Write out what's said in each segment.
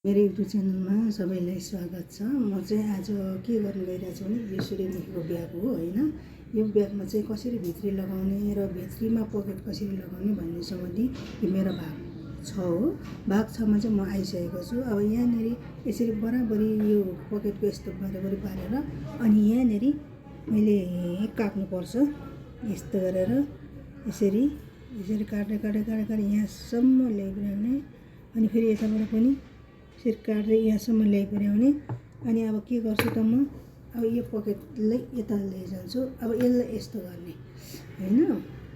मेरो युट्युब च्यानलमा सबैलाई स्वागत छ। म चाहिँ आज के गर्न गइरहेको छु भने यो सूर्यमुखीको ब्याग हो हैन। यो ब्यागमा चाहिँ कसरी भित्री लगाउने र भित्रीमा पकेट कसरी लगाउने भन्ने सम्बन्धी यो मेरो भाग 6 हो। भाग 6 मा चाहिँ म आइसकेको छु। अब यहाँनेरि यसरी बराबरी यो पकेटको यस्तो बराबरी पारेर अनि यहाँनेरि मैले काट्नु पर्छ। यस्तो गरेर यसरी काट्दै यहाँसम्म ल्याइपुर्याउने अनि फेरि यताबाट पनि यसरी काट्दै यहाँसम्म ल्याइपुर्याउने। अनि अब के गर्छु त म अब यो पकेटलाई यता लैजान्छु। अब यसलाई यस्तो गर्ने हैन।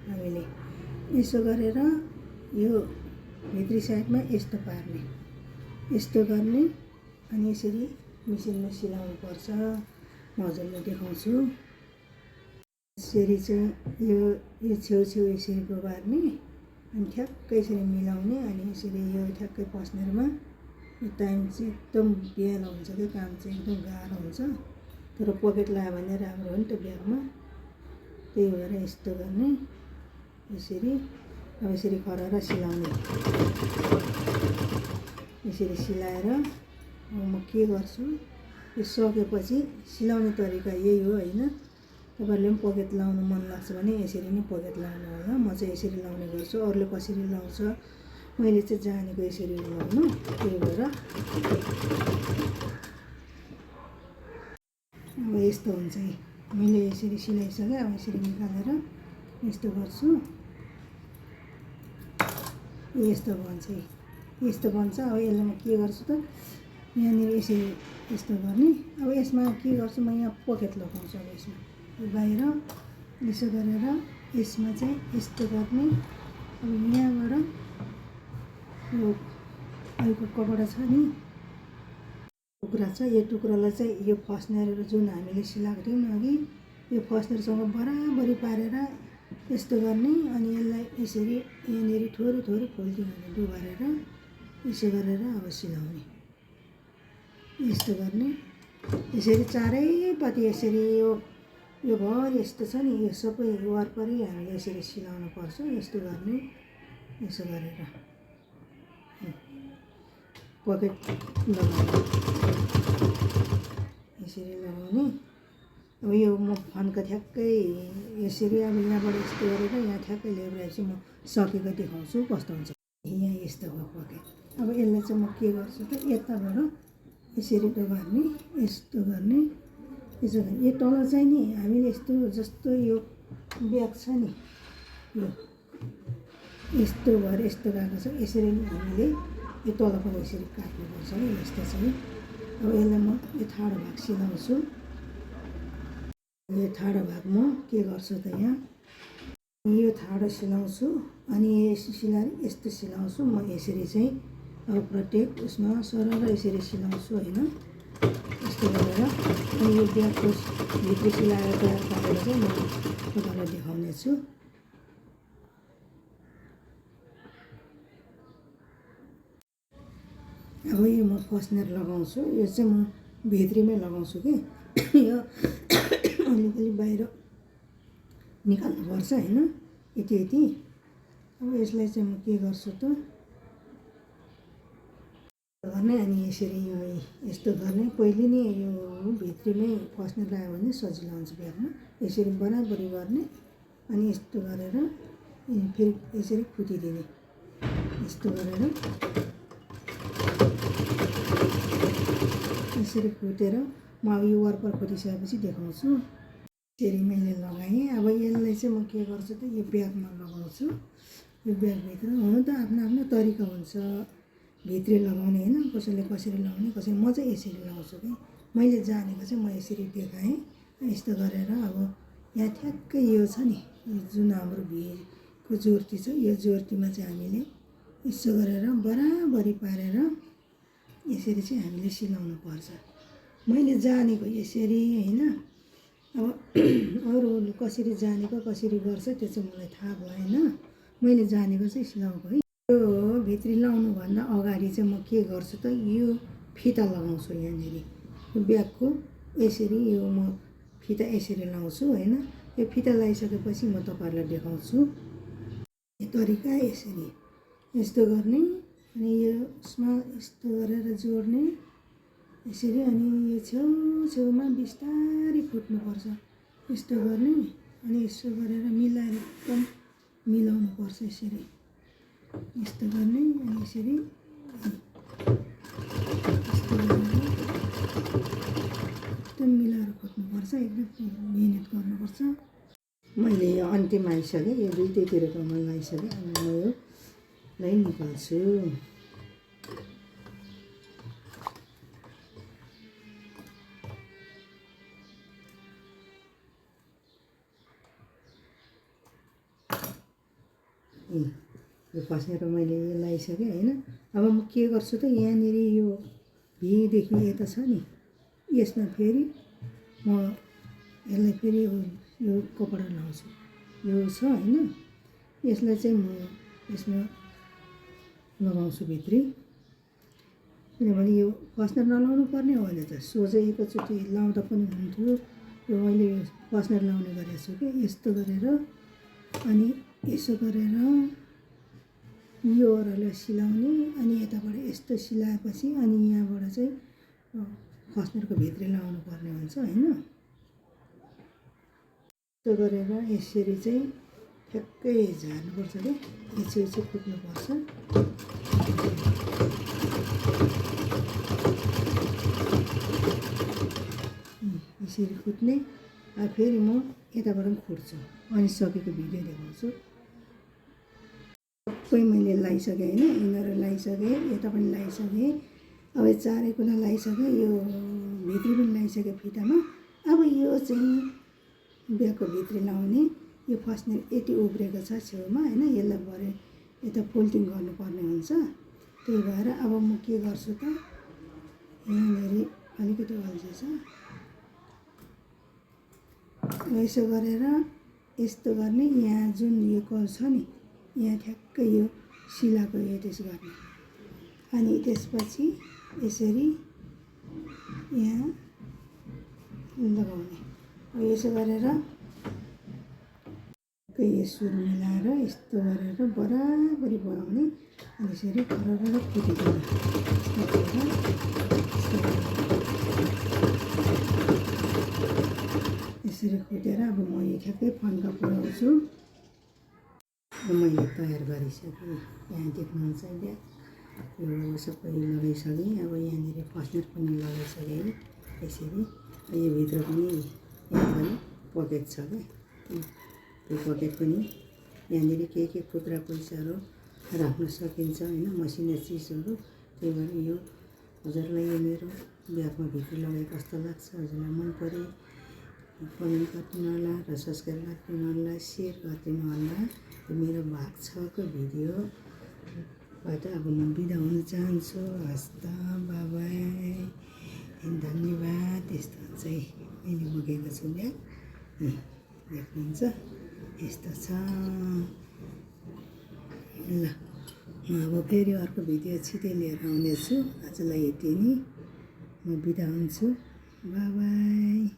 हामीले यसो गरेर यो भित्री साइडमा यस्तो पार्ने, यस्तो गर्ने अनि यसरी मिसिनमा सिलाउनु पर्छ। म हजुरलाई देखाउँछु। यसरी चाहिँ यो छेउ यसरी गोबार्ने अनि ठ्याक्कै यसरी मिलाउने अनि यसरी यो ठ्याक्कै पस्नेरमा यो टाइम चाहिँ एकदम बेला हुन्छ कि काम चाहिँ एकदम गाह्रो हुन्छ। तर पकेट लगायो भने राम्रो हो नि त ब्यागमा। त्यही भएर यस्तो गर्ने यसरी। अब यसरी खरेर सिलाउने। यसरी सिलाएर अब म के गर्छु यो सकेपछि सिलाउने तरिका यही हो हैन। तपाईहरुले पनि पकेट लाउनु मन लाग्छ भने यसरी नै पकेट लाउनु होला। म चाहिँ यसरी लाउने गर्छु। अरूले कसरी लाउँछ मैले चाहिँ जानेको यसरी लाउनु। त्यही भएर अब यस्तो हुन्छ कि मैले यसरी सिलाइसकेँ। अब यसरी निकालेर यस्तो गर्छु। यस्तो बन्छ। यस्तो बन्छ। अब यसलाई म के गर्छु त यहाँनिर यसरी यस्तो गर्ने। अब यसमा के गर्छु म यहाँ पकेट लगाउँछु। अब यसमा बाहिर यसो गरेर यसमा चाहिँ यस्तो गर्ने। अब यहाँबाट यो अहिलेको कपडा छ नि टुक्रा छ। यो टुक्रालाई चाहिँ यो फस्नेर जुन हामीले सिलाएको थियौँ अघि यो फस्नेरसँग बराबरी पारेर यस्तो गर्ने अनि यसलाई यसरी यहाँनिर थोरै खोल्दिने डुबारेर यसो गरेर अब सिलाउने। यस्तो गर्ने यसरी चारैपट्टि यसरी यो भर यस्तो छ नि यो सबै वरपरि हामीले यसरी सिलाउनु पर्छ। यस्तो गर्ने यसो गरेर पकेट लगाउने यसरी लगाउने। अब यो म फन्का ठ्याक्कै यसरी अब यहाँबाट यस्तो गरेर यहाँ ठ्याक्कै ल्याइरहेपछि म सकेको देखाउँछु कस्तो हुन्छ। यहाँ यस्तो हो पकेट। अब यसलाई चाहिँ म के गर्छु त यताबाट यसरी डबार्ने यस्तो गर्ने यसो गर्ने। यो तल चाहिँ नि हामीले यस्तो जस्तो यो ब्याग छ नि यो यस्तो भएर यस्तो गएको छ। यसरी हामीले यो तल पनि यसरी काट्नुपर्छ नि यस्तो चाहिँ। अब यसलाई म यो ठाडो भाग सिलाउँछु। यो ठाडो भाग म के गर्छु त यहाँ यो ठाडो सिलाउँछु अनि यसो सिलाएर यस्तो सिलाउँछु। म यसरी चाहिँ अब प्रत्येक उसमा सरर यसरी सिलाउँछु हैन। यस्तो गरेर अनि यो ब्यागको भित्र सिलाएर तयार पारेर चाहिँ म तपाईँलाई देखाउने छु। अब यो म फस्नेर लगाउँछु। यो चाहिँ म भित्रीमै लगाउँछु कि यो अलिकति बाहिर निकाल्नुपर्छ हैन यति। अब यसलाई चाहिँ म के गर्छु त गर्ने अनि यसरी यो यस्तो गर्ने। पहिले नै यो भित्रीमै फस्नेर लगायो भने सजिलो हुन्छ ब्यागमा। यसरी बराबरी गर्ने अनि यस्तो गरेर फेरि यसरी फुटिदिने। यस्तो गरेर यसरी फुटेर म अब यो वरपर फुटिसकेपछि देखाउँछु। यसरी मैले लगाएँ। अब यसलाई चाहिँ म के गर्छु त यो ब्यागमा लगाउँछु। यो ब्यागभित्र हुनु त आफ्नो तरिका हुन्छ भित्री लगाउने हैन। कसैले कसरी लगाउने कसैले म चाहिँ यसरी लगाउँछु कि मैले जानेको चाहिँ म यसरी देखाएँ। यस्तो गरेर अब यहाँ ठ्याक्कै यो छ नि जुन हाम्रो भिको जोर्ती छ यो जोर्तीमा चाहिँ हामीले यसो गरेर बराबरी पारेर यसरी चाहिँ हामीले सिलाउनु पर्छ। मैले जानेको यसरी हैन। अब अरू कसरी जानेको कसरी गर्छ त्यो चाहिँ मलाई थाहा भएन। मैले जानेको चाहिँ सिलाउनु है। यो भित्री लाउनुभन्दा अगाडि चाहिँ म के गर्छु त यो फिता लगाउँछु यहाँनिर यो ब्यागको यसरी यो म फिता यसरी लाउँछु हैन। यो फिता लगाइसकेपछि म तपाईँहरूलाई देखाउँछु यो तरिका। यसरी यस्तो गर्ने अनि यसमा यस्तो गरेर जोड्ने यसरी। अनि यो छेउछेउमा बिस्तारै फुट्नुपर्छ, यस्तो गर्ने। अनि यसो गरेर मिलाएर एकदम मिलाउनुपर्छ यसरी, यस्तो गर्ने। अनि यसरी यस्तो गरेर एकदम मिलाएर खोज्नुपर्छ, एकदम मिहिनेत गर्नुपर्छ। मैले यो अन्तिम आइसकेँ, यो दुईटैतिरकोमा लगाइसकेँ। अब म योलाई निकाल्छु। यो फस्नेर मैले यो लगाइसकेँ होइन। अब म के गर्छु त, यहाँनिर यो भीदेखि यता छ नि, यसमा फेरि म यसलाई फेरि यो कपडा लगाउँछु। यो छ होइन, यसलाई चाहिँ म यसमा लगाउँछु भित्री। किनभने यो फस्नेर नलाउनु पर्ने हो भने त सोझै एकैचोटि लाउँदा पनि हुन्थ्यो। यो मैले फस्नेर लाउने गरेको छु कि यस्तो गरेर। अनि यसो गरेर यो ओह्रालो सिलाउने। अनि यताबाट यस्तो सिलाएपछि अनि यहाँबाट चाहिँ फस्नेरको भित्री लगाउनु पर्ने हुन्छ होइन। यस्तो गरेर यसरी चाहिँ ठ्याक्कै झार्नुपर्छ क्या, यसो फुट्नुपर्छ। यसरी फुट्ने। फेरि म यताबाट पनि फुट्छु, अनि सकेको भिडियो देखाउँछु। सबै मैले लगाइसकेँ होइन, यिनीहरू लगाइसकेँ, यता पनि लगाइसकेँ। अब चारै कुना लगाइसकेँ, यो भित्री पनि लगाइसकेँ फितामा। अब यो चाहिँ ब्यागको भित्री लगाउने। यो फस्नेर यति उब्रेको छ छेउमा होइन, यसलाई भरे यता फोल्डिङ गर्नुपर्ने हुन्छ। त्यही भएर अब म के गर्छु त, यहाँनिर अलिकति अल्झेछ, यसो गरेर यस्तो गर्ने। यहाँ जुन यो कल छ नि, यहाँ ठ्याक्कै यो सिलाको यो त्यसो गर्ने। अनि त्यसपछि यसरी यहाँ लगाउने। यसो गरेर यो सुर मिलाएर यस्तो गरेर बराबरी बनाउने। अनि यसरी फरर फुटिदिने। यसरी फुटेर अब म यो ठ्याक्कै फन्का पुऱ्याउँछु। मैले तयार गरिसकेँ, यहाँ देख्नुहुन्छ ब्याग। यो सबै लगाइसकेँ। अब यहाँनिर फस्नेर पनि लगाइसकेँ यसरी। यो भित्र पनि यहाँ पनि पकेट छ क्या, त्यो पकेट पनि यहाँनिर के खुद्रा पैसाहरू राख्न सकिन्छ होइन, मसिनो चिजहरू। त्यही भएर यो हजुरलाई यो मेरो ब्यागमा भित्र लगाए कस्तो लाग्छ, हजुरलाई मन परे कमेन्ट गरिदिनु होला र सब्सक्राइब गरिदिनु होला, सेयर गरिदिनु होला। यो मेरो भाग 6 को भिडियोबाट अब म बिदा हुन चाहन्छु। हस् त, बाई, धन्यवाद। यस्तो चाहिँ मैले बोकेको छु ब्याग, देख्नुहुन्छ यस्तो छ। ल, म अब फेरि अर्को भिडियो छिटै लिएर आउनेछु। आजलाई यति नै, म बिदा हुन्छु। बाई।